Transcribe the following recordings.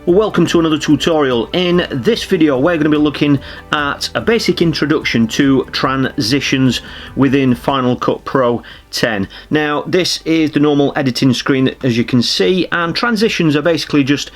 Welcome to another tutorial. In this video we're going to be looking at a basic introduction to transitions within Final Cut Pro 10. Now this is the normal editing screen as you can see, and transitions are basically just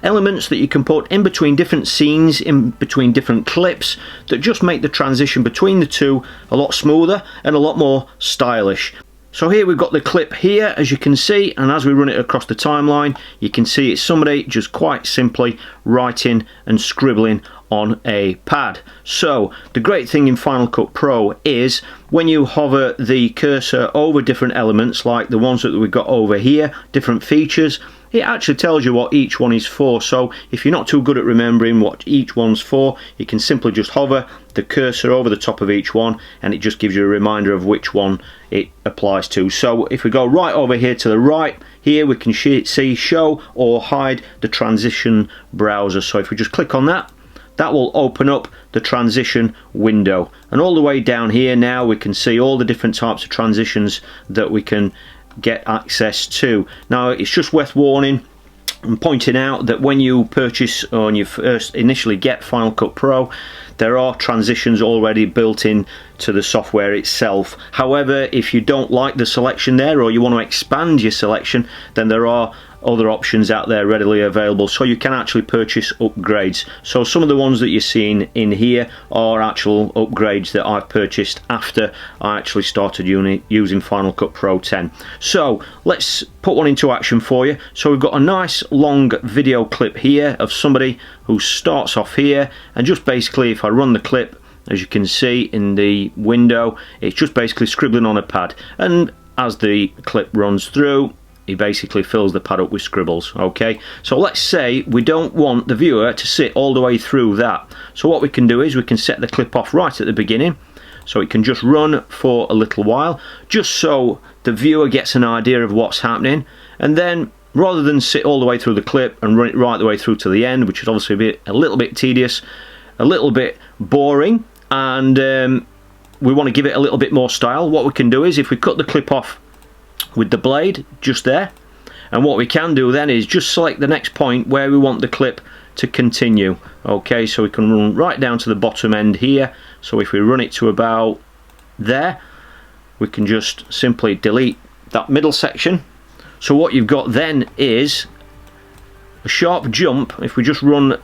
elements that you can put in between different scenes, in between different clips, that just make the transition between the two a lot smoother and a lot more stylish. So here we've got the clip here, as you can see, and as we run it across the timeline, you can see it's somebody just quite simply writing and scribbling on a pad. So the great thing in Final Cut Pro is when you hover the cursor over different elements, like the ones that we've got over here, different features, it actually tells you what each one is for. So if you're not too good at remembering what each one's for, you can simply just hover the cursor over the top of each one and it just gives you a reminder of which one it applies to. So if we go right over here to the right, here we can see show or hide the transition browser. So if we just click on that, that will open up the transition window, and all the way down here now we can see all the different types of transitions that we can get access to. Now it's just worth warning and pointing out that when you purchase or when you first initially get Final Cut Pro, there are transitions already built in to the software itself. However, if you don't like the selection there, or you want to expand your selection, then there are other options out there readily available, so you can actually purchase upgrades. So some of the ones that you're seeing in here are actual upgrades that I've purchased after I actually started using Final Cut Pro 10. So let's put one into action for you. So we've got a nice long video clip here of somebody who starts off here, and just basically if I run the clip, as you can see in the window, it's just basically scribbling on a pad, and as the clip runs through, he basically fills the pad up with scribbles. Okay, so let's say we don't want the viewer to sit all the way through that. So what we can do is we can set the clip off right at the beginning, so it can just run for a little while, just so the viewer gets an idea of what's happening, and then rather than sit all the way through the clip and run it right the way through to the end, which is obviously a little bit tedious, a little bit boring, and we want to give it a little bit more style, what we can do is if we cut the clip off with the blade just there, and what we can do then is just select the next point where we want the clip to continue. Okay, so we can run right down to the bottom end here. So if we run it to about there, we can just simply delete that middle section. So what you've got then is a sharp jump. If we just run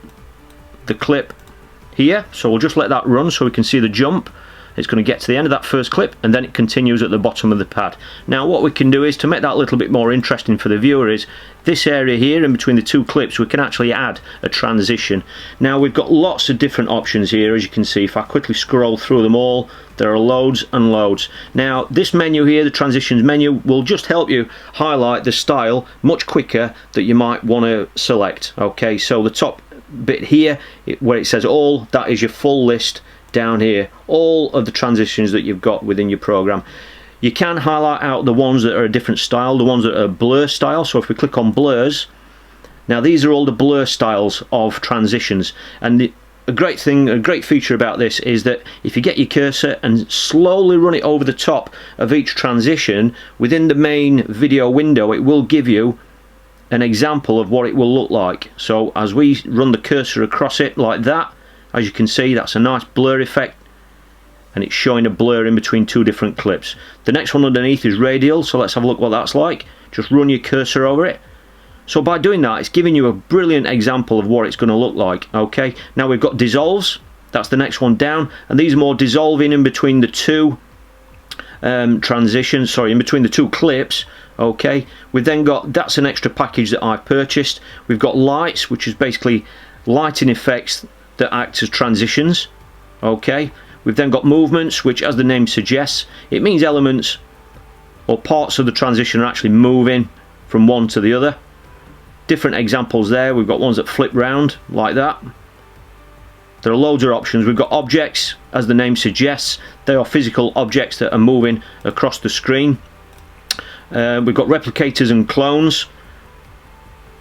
the clip here, so we'll just let that run so we can see the jump. It's going to get to the end of that first clip, and then it continues at the bottom of the pad. Now what we can do is, to make that a little bit more interesting for the viewer, is this area here in between the two clips we can actually add a transition. Now we've got lots of different options here, as you can see. If I quickly scroll through them all, there are loads and loads. Now this menu here, the transitions menu, will just help you highlight the style much quicker that you might want to select. Okay, so the top bit here where it says all, that is your full list. Down here, all of the transitions that you've got within your program. You can highlight out the ones that are a different style, the ones that are blur style. So if we click on blurs, now these are all the blur styles of transitions, and a great feature about this is that if you get your cursor and slowly run it over the top of each transition within the main video window, it will give you an example of what it will look like. So as we run the cursor across it like that, as you can see, that's a nice blur effect, and it's showing a blur in between two different clips. The next one underneath is Radial, so let's have a look what that's like. Just run your cursor over it. So by doing that, it's giving you a brilliant example of what it's going to look like. Okay, now we've got dissolves, that's the next one down, and these are more dissolving in between the two transitions, sorry, in between the two clips. Okay, we've then got, that's an extra package that I purchased. We've got lights, which is basically lighting effects that act as transitions. Okay, we've then got movements, which as the name suggests, it means elements or parts of the transition are actually moving from one to the other. Different examples there, we've got ones that flip round like that. There are loads of options. We've got objects, as the name suggests, they are physical objects that are moving across the screen. We've got replicators and clones.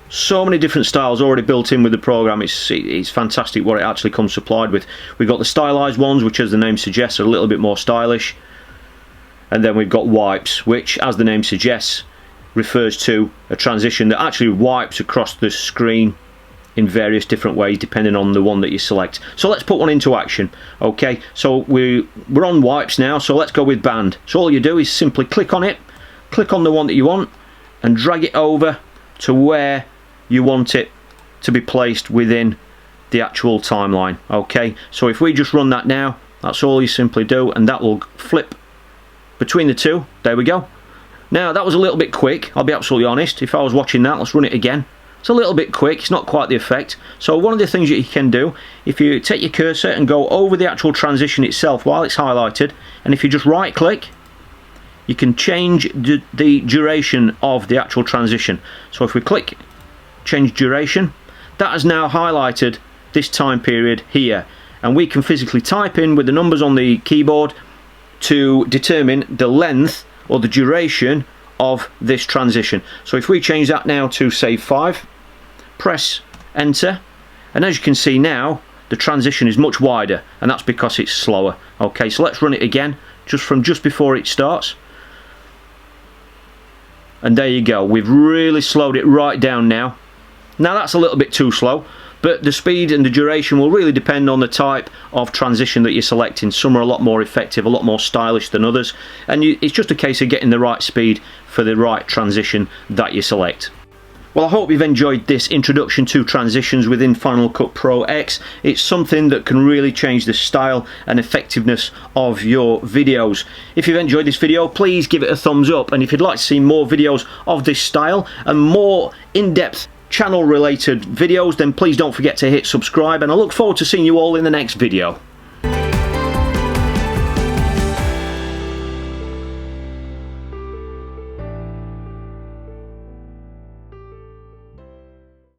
So many different styles already built in with the program. It's fantastic what it actually comes supplied with. We've got the stylized ones, which as the name suggests are a little bit more stylish, and then we've got wipes, which as the name suggests refers to a transition that actually wipes across the screen in various different ways depending on the one that you select. So let's put one into action. Okay, so we're on wipes now, so let's go with band. So all you do is simply click on it, click on the one that you want, and drag it over to where you want it to be placed within the actual timeline. Okay, so if we just run that now, that's all you simply do, and that will flip between the two. There we go. Now that was a little bit quick, I'll be absolutely honest. If I was watching that, let's run it again. It's a little bit quick, it's not quite the effect. So one of the things that you can do, if you take your cursor and go over the actual transition itself while it's highlighted, and if you just right click, you can change the duration of the actual transition. So if we click change duration, that has now highlighted this time period here, and we can physically type in with the numbers on the keyboard to determine the length or the duration of this transition. So if we change that now to say 5, press enter, and as you can see now the transition is much wider, and that's because it's slower. Okay, so let's run it again from just before it starts, and there you go, we've really slowed it right down now. Now that's a little bit too slow, but the speed and the duration will really depend on the type of transition that you're selecting. Some are a lot more effective, a lot more stylish than others, and it's just a case of getting the right speed for the right transition that you select. Well, I hope you've enjoyed this introduction to transitions within Final Cut Pro X. It's something that can really change the style and effectiveness of your videos. If you've enjoyed this video, please give it a thumbs up, and if you'd like to see more videos of this style and more in-depth channel related videos, then please don't forget to hit subscribe, and I look forward to seeing you all in the next video.